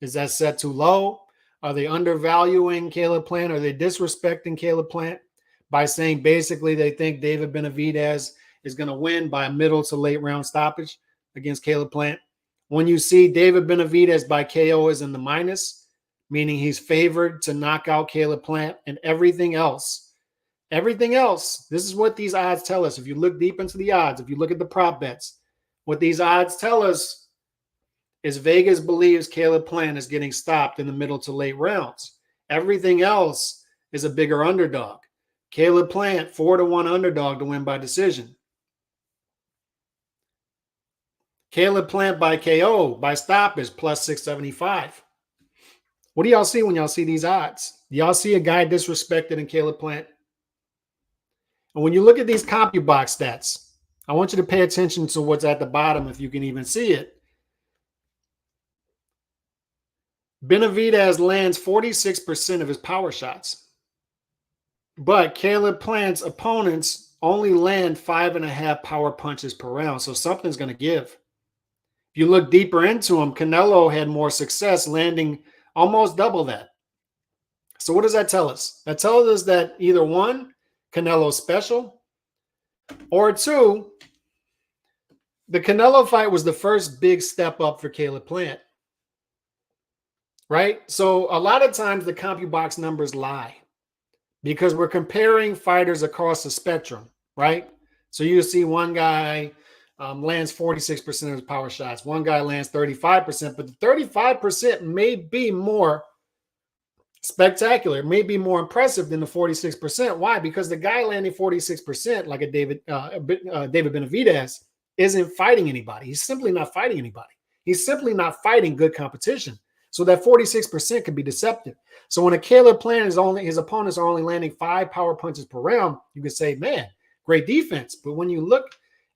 Speaker 1: Is that set too low? Are they undervaluing Caleb Plant? Are they disrespecting Caleb Plant by saying basically they think David Benavidez is going to win by a middle to late round stoppage against Caleb Plant? When you see David Benavidez by KO is in the minus, meaning he's favored to knock out Caleb Plant, and everything else, this is what these odds tell us. If you look deep into the odds, if you look at the prop bets, what these odds tell us is Vegas believes Caleb Plant is getting stopped in the middle to late rounds. Everything else is a bigger underdog. Caleb Plant, 4-1 underdog to win by decision. Caleb Plant by KO, by stoppage, plus 675. What do y'all see when y'all see these odds? Do y'all see a guy disrespected in Caleb Plant? And when you look at these CompuBox stats, I want you to pay attention to what's at the bottom if you can even see it. Benavidez lands 46% of his power shots. But Caleb Plant's opponents only land 5.5 power punches per round. So something's going to give. If you look deeper into him, Canelo had more success, landing almost double that. So what does that tell us? That tells us that either one, Canelo's special, or two, the Canelo fight was the first big step up for Caleb Plant. Right? So a lot of times the CompuBox numbers lie because we're comparing fighters across the spectrum, right? So you see one guy lands 46% of his power shots. One guy lands 35%, but the 35% may be more spectacular, may be more impressive than the 46%. Why? Because the guy landing 46%, like a David Benavidez, isn't fighting anybody. He's simply not fighting anybody. He's simply not fighting good competition. So that 46% can be deceptive. So when a Caleb Plant is only, his opponents are only landing 5 power punches per round, you can say, man, great defense. But when you look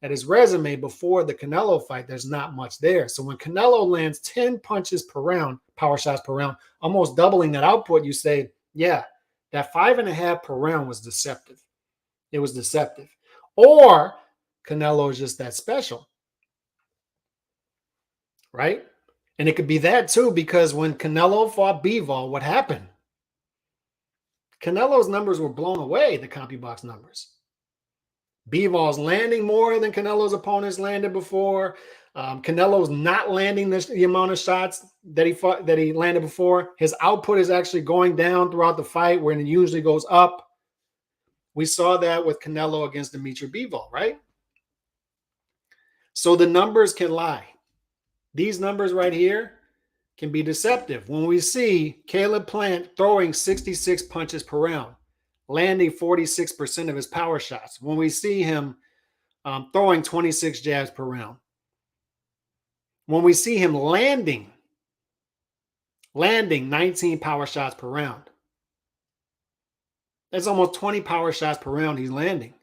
Speaker 1: at his resume before the Canelo fight, there's not much there. So when Canelo lands 10 punches per round, power shots per round, almost doubling that output, you say, yeah, that 5.5 per round was deceptive. It was deceptive. Or Canelo is just that special, right? And it could be that too, because when Canelo fought Bivol, what happened? Canelo's numbers were blown away, the CompuBox numbers. Bivol's landing more than Canelo's opponents landed before. Canelo's not landing the amount of shots that he landed before. His output is actually going down throughout the fight, when it usually goes up. We saw that with Canelo against Dimitri Bivol, right? So the numbers can lie. These numbers right here can be deceptive. When we see Caleb Plant throwing 66 punches per round, landing 46% of his power shots, when we see him throwing 26 jabs per round, when we see him landing 19 power shots per round, that's almost 20 power shots per round he's landing.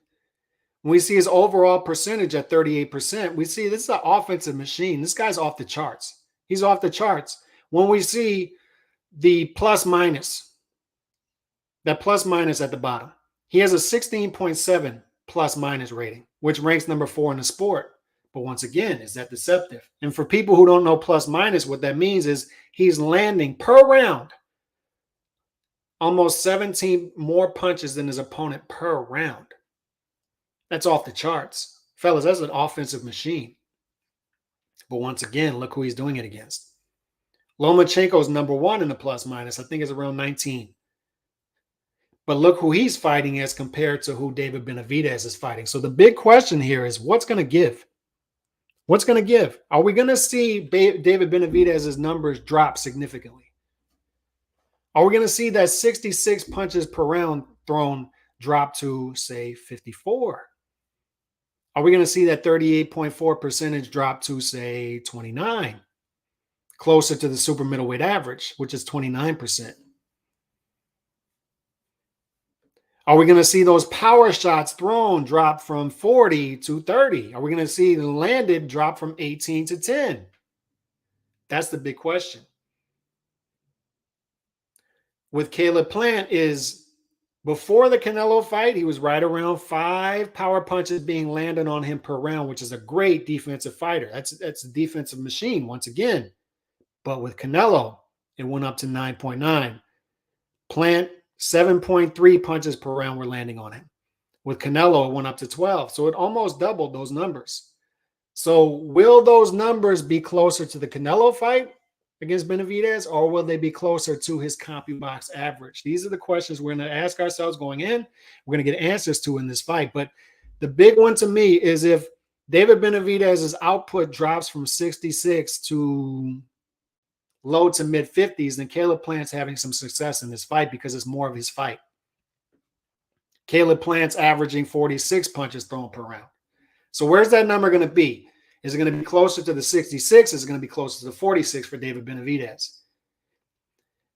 Speaker 1: When we see his overall percentage at 38%, we see this is an offensive machine. This guy's off the charts. He's off the charts. When we see the plus minus, that plus minus at the bottom, he has a 16.7 plus minus rating, which ranks number 4 in the sport. But once again, is that deceptive? And for people who don't know plus minus, what that means is he's landing per round almost 17 more punches than his opponent per round. That's off the charts. Fellas, that's an offensive machine. But once again, look who he's doing it against. Lomachenko's number 1 in the plus minus. I think it's around 19. But look who he's fighting as compared to who David Benavidez is fighting. So the big question here is, what's going to give? What's going to give? Are we going to see David Benavidez's numbers drop significantly? Are we going to see that 66 punches per round thrown drop to, say, 54? Are we going to see that 38.4 percentage drop to, say, 29? Closer to the super middleweight average, which is 29%. Are we going to see those power shots thrown drop from 40 to 30? Are we going to see the landed drop from 18 to 10? That's the big question. With Caleb Plant is, before the Canelo fight, he was right around 5 power punches being landed on him per round, which is a great defensive fighter. That's a defensive machine once again. But with Canelo, it went up to 9.9. Plant, 7.3 punches per round were landing on him. With Canelo, it went up to 12. So it almost doubled those numbers. So will those numbers be closer to the Canelo fight against Benavidez, or will they be closer to his CompuBox average? These are the questions we're going to ask ourselves going in. We're going to get answers to in this fight. But the big one to me is, if David Benavidez's output drops from 66 to low to mid 50s, then Caleb Plant's having some success in this fight because it's more of his fight. Caleb Plant's averaging 46 punches thrown per round. So where's that number going to be? Is it going to be closer to the 66? Is it going to be closer to the 46 for David Benavidez?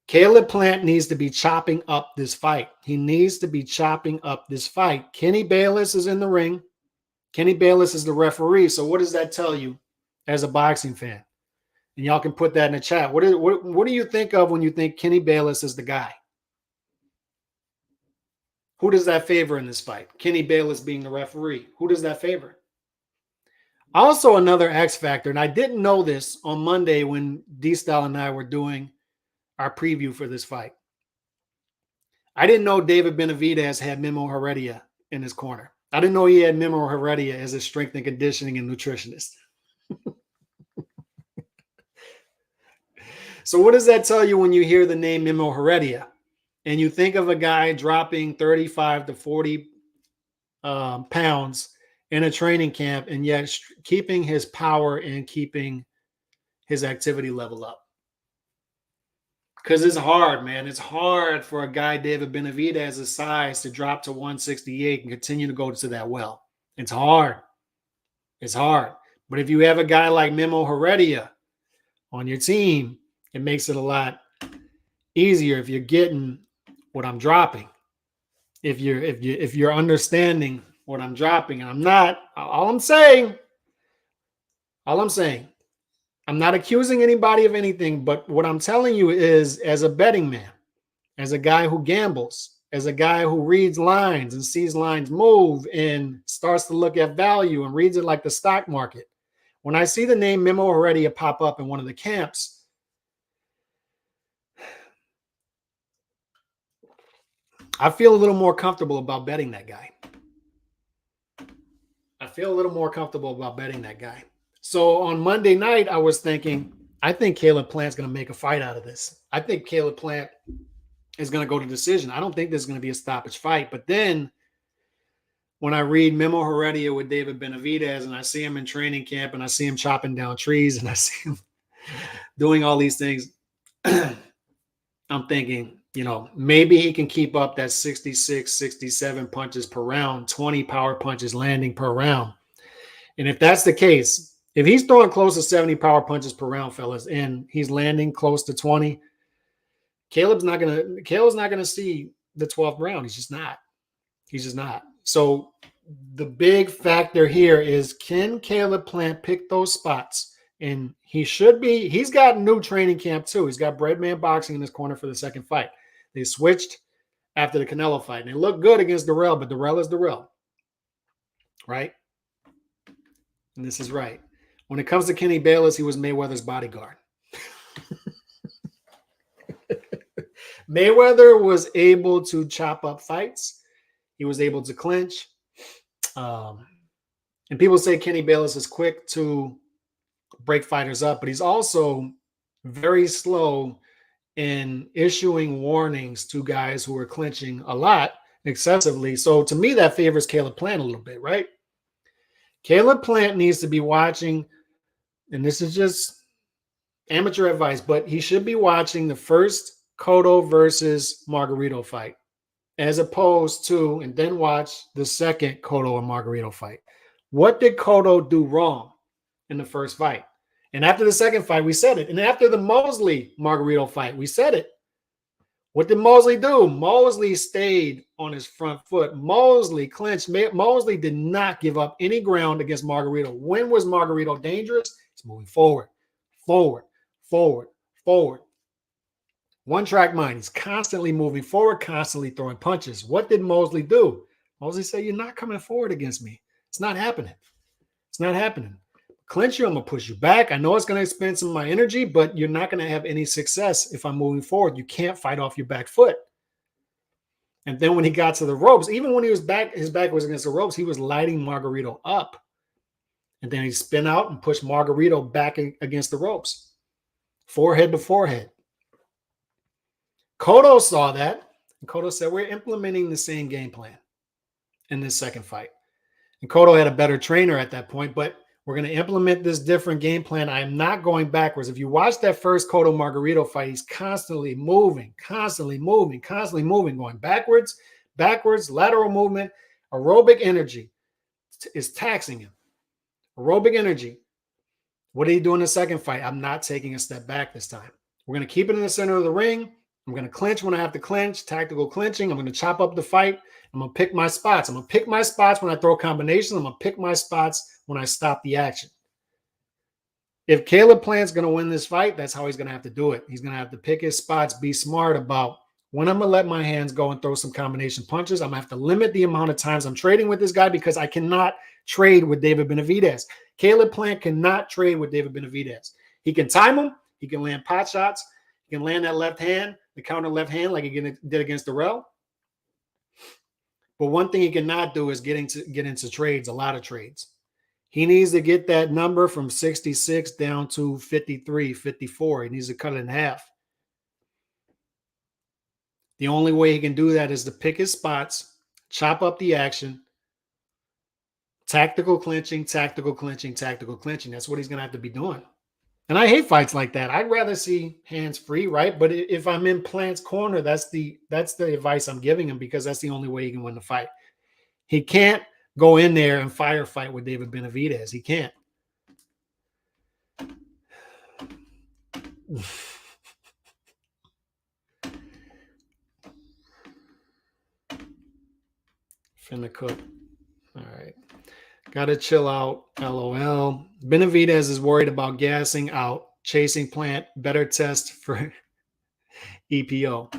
Speaker 1: Caleb Plant needs to be chopping up this fight. He needs to be chopping up this fight. Kenny Bayless is in the ring. Kenny Bayless is the referee. So what does that tell you as a boxing fan? And y'all can put that in the chat. What do you think of when you think Kenny Bayless is the guy? Who does that favor in this fight? Kenny Bayless being the referee. Who does that favor? Also, another X factor, and I didn't know this on Monday when D-Style and I were doing our preview for this fight. I didn't know David Benavidez had Memo Heredia in his corner. I didn't know he had Memo Heredia as his strength and conditioning and nutritionist. So what does that tell you when you hear the name Memo Heredia and you think of a guy dropping 35 to 40 pounds in a training camp and yet keeping his power and keeping his activity level up? Because it's hard, man. It's hard for a guy David Benavidez's size to drop to 168 and continue to go to that well. It's hard. It's hard. But if you have a guy like Memo Heredia on your team, it makes it a lot easier if you're getting what I'm dropping. If you're understanding what I'm dropping, and I'm not, all I'm saying, I'm not accusing anybody of anything, but what I'm telling you is, as a betting man, as a guy who gambles, as a guy who reads lines and sees lines move and starts to look at value and reads it like the stock market, when I see the name Memo Heredia pop up in one of the camps, I feel a little more comfortable about betting that guy. So on Monday night, I was thinking, I think Caleb Plant's going to make a fight out of this. I think Caleb Plant is going to go to decision. I don't think this is going to be a stoppage fight. But then when I read Memo Heredia with David Benavidez and I see him in training camp and I see him chopping down trees and I see him doing all these things, I'm thinking, maybe he can keep up that 66, 67 punches per round, 20 power punches landing per round. And if that's the case, if he's throwing close to 70 power punches per round, fellas, and he's landing close to 20, Caleb's not gonna see the 12th round. He's just not. So the big factor here is, can Caleb Plant pick those spots? And he's got new training camp too. He's got Breadman Boxing in his corner for the second fight. They switched after the Canelo fight. And they look good against Darrell, but Darrell is Darrell. Right? And this is right. When it comes to Kenny Bayless, he was Mayweather's bodyguard. Mayweather was able to chop up fights. He was able to clinch. And people say Kenny Bayless is quick to break fighters up, but he's also very slow in issuing warnings to guys who are clinching a lot, excessively. So to me, that favors Caleb Plant a little bit, right? Caleb Plant needs to be watching, and this is just amateur advice, but he should be watching the first Cotto versus Margarito fight, as opposed to, and then watch the second Cotto and Margarito fight. What did Cotto do wrong in the first fight? And after the second fight, we said it. And after the Mosley Margarito fight, we said it. What did Mosley do? Mosley stayed on his front foot. Mosley clinched. Mosley did not give up any ground against Margarito. When was Margarito dangerous? He's moving forward, forward, forward, forward. One track mind. He's constantly moving forward, constantly throwing punches. What did Mosley do? Mosley said, "You're not coming forward against me. It's not happening. It's not happening. Clinch you, I'm going to push you back. I know it's going to expend some of my energy, but you're not going to have any success if I'm moving forward. You can't fight off your back foot." And then when he got to the ropes, even when he was back, his back was against the ropes, he was lighting Margarito up. And then he spin out and pushed Margarito back against the ropes, forehead to forehead. Cotto saw that, and Cotto said, "We're implementing the same game plan in this second fight." And Cotto had a better trainer at that point, but we're going to implement this different game plan. I'm not going backwards. If you watch that first Cotto Margarito fight, he's constantly moving, going backwards, lateral movement. Aerobic energy is taxing him. Aerobic energy. What did he do in the second fight? I'm not taking a step back this time. We're going to keep it in the center of the ring. I'm going to clinch when I have to clinch, tactical clinching. I'm going to chop up the fight. I'm going to pick my spots. I'm going to pick my spots when I throw combinations. I'm going to pick my spots when I stop the action. If Caleb Plant's going to win this fight, that's how he's going to have to do it. He's going to have to pick his spots, be smart about when I'm going to let my hands go and throw some combination punches. I'm going to have to limit the amount of times I'm trading with this guy because I cannot trade with David Benavidez. Caleb Plant cannot trade with David Benavidez. He can time him. He can land pot shots. He can land that left hand, the counter left hand like he did against Darrell. But one thing he cannot do is get into trades, a lot of trades. He needs to get that number from 66 down to 53, 54. He needs to cut it in half. The only way he can do that is to pick his spots, chop up the action, tactical clinching, tactical clinching, tactical clinching. That's what he's going to have to be doing. And I hate fights like that. I'd rather see hands free, right? But if I'm in Plant's corner, that's the advice I'm giving him because that's the only way he can win the fight. He can't go in there and firefight with David Benavidez. He can't. Finna cook. All right. Gotta chill out. LOL. Benavidez is worried about gassing out, chasing Plant. Better test for EPO.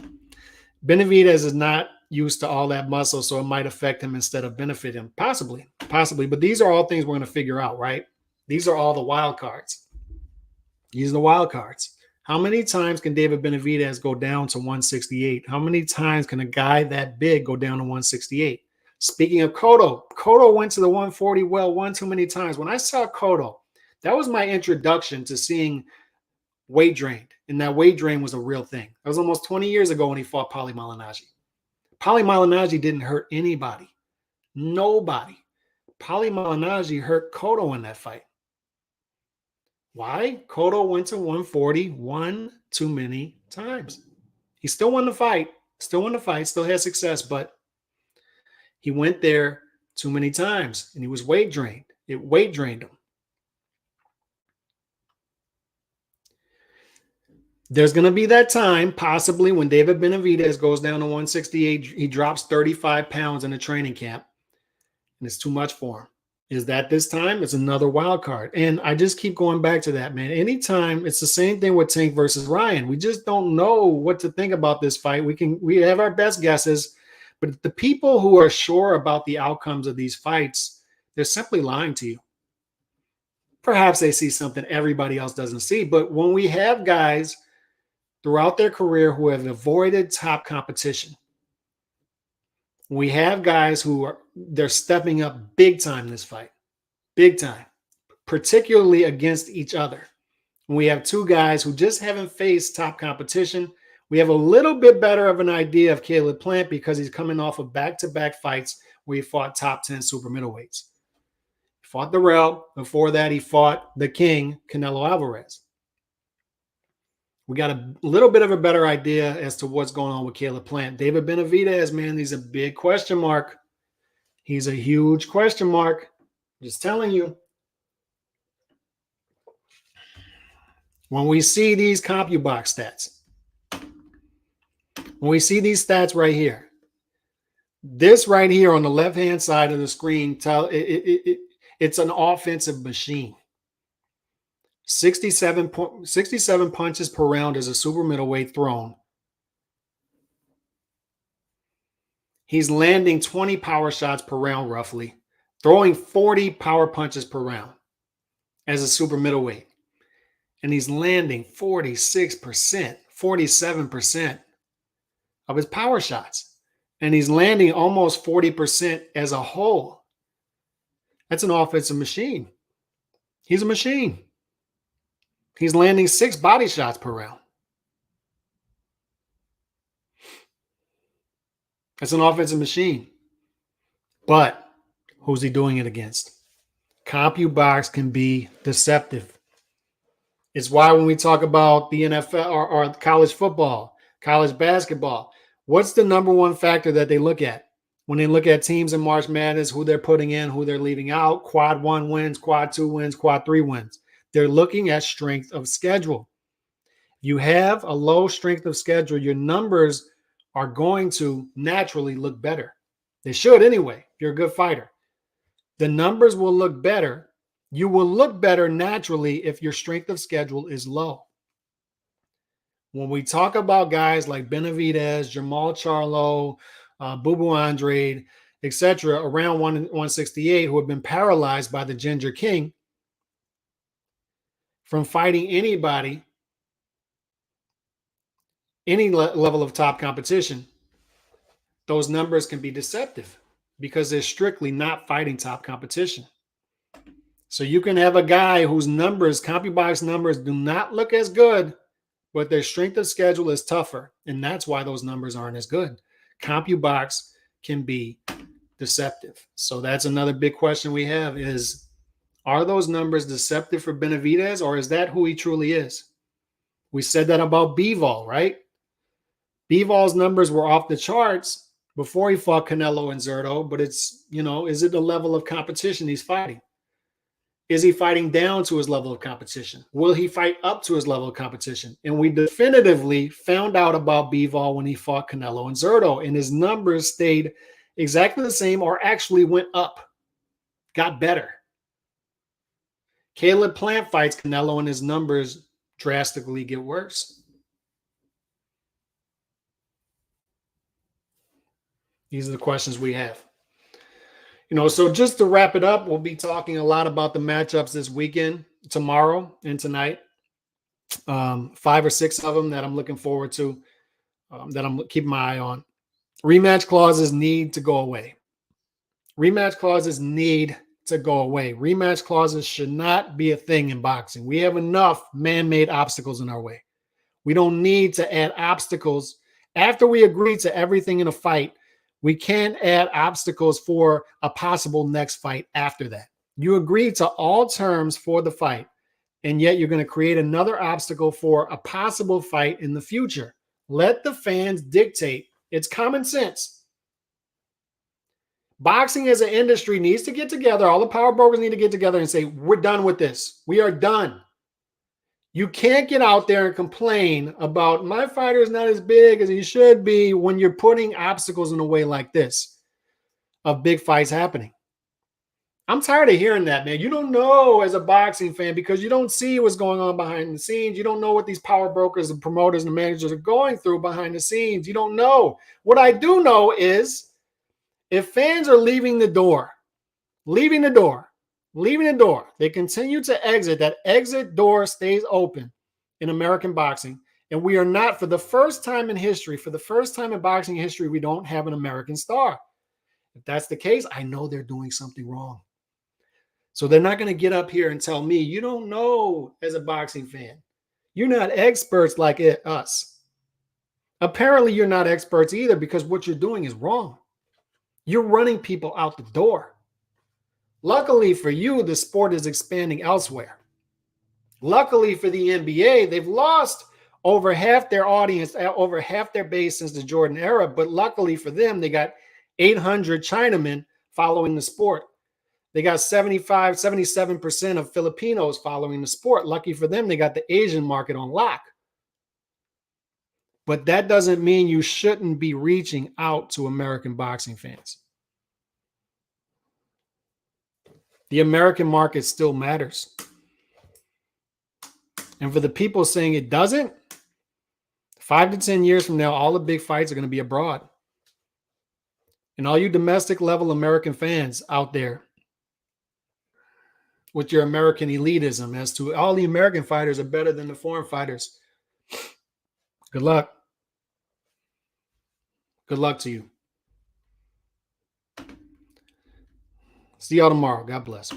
Speaker 1: Benavidez is not used to all that muscle, so it might affect him instead of benefit him. Possibly. But these are all things we're going to figure out, right? These are all the wild cards. These are the wild cards. How many times can David Benavidez go down to 168? How many times can a guy that big go down to 168? Speaking of Cotto went to the 140 well one too many times. When I saw Cotto, that was my introduction to seeing weight drained. And that weight drain was a real thing. That was almost 20 years ago when he fought Paulie Malignaggi. Paulie Malignaggi didn't hurt anybody. Nobody. Paulie Malignaggi hurt Cotto in that fight. Why? Cotto went to 140 one too many times. He still won the fight. Still had success, but he went there too many times, and he was weight drained. It weight drained him. There's going to be that time, possibly, when David Benavidez goes down to 168. He drops 35 pounds in a training camp, and it's too much for him. Is that this time? It's another wild card. And I just keep going back to that, man. Anytime, it's the same thing with Tank versus Ryan. We just don't know what to think about this fight. We have our best guesses, but the people who are sure about the outcomes of these fights, they're simply lying to you. Perhaps they see something everybody else doesn't see. But when we have guys throughout their career who have avoided top competition, we have guys who they're stepping up big time this fight, big time, particularly against each other. We have two guys who just haven't faced top competition. We have a little bit better of an idea of Caleb Plant because he's coming off of back-to-back fights where he fought top 10 super middleweights. He fought Darrell. Before that, he fought the king, Canelo Alvarez. We got a little bit of a better idea as to what's going on with Caleb Plant. David Benavidez, man, he's a big question mark. He's a huge question mark. Just telling you. When we see these CompuBox stats, when we see these stats right here, this right here on the left-hand side of the screen, it's an offensive machine. 67 punches per round as a super middleweight thrown. He's landing 20 power shots per round, roughly, throwing 40 power punches per round as a super middleweight. And he's landing 46%, 47% of his power shots. And he's landing almost 40% as a whole. That's an offensive machine. He's a machine. He's landing 6 body shots per round. That's an offensive machine. But who's he doing it against? CompuBox can be deceptive. It's why when we talk about the NFL or college football, college basketball, what's the number one factor that they look at? When they look at teams in March Madness, who they're putting in, who they're leaving out, quad 1 wins, quad 2 wins, quad 3 wins. They're looking at strength of schedule. You have a low strength of schedule, your numbers are going to naturally look better. They should anyway, if you're a good fighter. The numbers will look better. You will look better naturally if your strength of schedule is low. When we talk about guys like Benavidez, Jamal Charlo, Bubu Andrade, etc., around 168, who have been paralyzed by the Ginger King from fighting anybody, any level of top competition, those numbers can be deceptive because they're strictly not fighting top competition. So you can have a guy whose numbers, CompuBox numbers, do not look as good, but their strength of schedule is tougher, and that's why those numbers aren't as good. CompuBox can be deceptive. So that's another big question we have is, are those numbers deceptive for Benavidez, or is that who he truly is? We said that about Bivol, right? Bivol's numbers were off the charts before he fought Canelo and Zerto, but it's, is it the level of competition he's fighting? Is he fighting down to his level of competition? Will he fight up to his level of competition? And we definitively found out about Bivol when he fought Canelo and Zerto, and his numbers stayed exactly the same or actually went up, got better. Caleb Plant fights Canelo and his numbers drastically get worse. These are the questions we have. So just to wrap it up, we'll be talking a lot about the matchups this weekend, tomorrow and tonight. 5 or 6 of them that I'm looking forward to, that I'm keeping my eye on. Rematch clauses need to go away. Rematch clauses need to go away. Rematch clauses should not be a thing in boxing. We have enough man-made obstacles in our way. We don't need to add obstacles. After we agree to everything in a fight, we can't add obstacles for a possible next fight after that. You agree to all terms for the fight, and yet you're going to create another obstacle for a possible fight in the future. Let the fans dictate. It's common sense. Boxing as an industry needs to get together. All the power brokers need to get together and say, we're done with this. We are done. You can't get out there and complain about my fighter is not as big as he should be when you're putting obstacles in a way like this of big fights happening. I'm tired of hearing that, man. You don't know as a boxing fan because you don't see what's going on behind the scenes. You don't know what these power brokers and promoters and managers are going through behind the scenes. You don't know. What I do know is if fans are leaving the door, they continue to exit, that exit door stays open in American boxing. And we are not, for the first time in history, boxing history, we don't have an American star. If that's the case, I know they're doing something wrong. So they're not going to get up here and tell me, you don't know as a boxing fan. You're not experts like us. Apparently, you're not experts either because what you're doing is wrong. You're running people out the door. Luckily for you, the sport is expanding elsewhere. Luckily for the NBA, they've lost over half their audience, over half their base since the Jordan era. But luckily for them, they got 800 Chinamen following the sport. They got 77% of Filipinos following the sport. Lucky for them, they got the Asian market on lock. But that doesn't mean you shouldn't be reaching out to American boxing fans. The American market still matters. And for the people saying it doesn't, 5 to 10 years from now, all the big fights are going to be abroad. And all you domestic level American fans out there with your American elitism as to all the American fighters are better than the foreign fighters. Good luck. Good luck to you. See y'all tomorrow. God bless.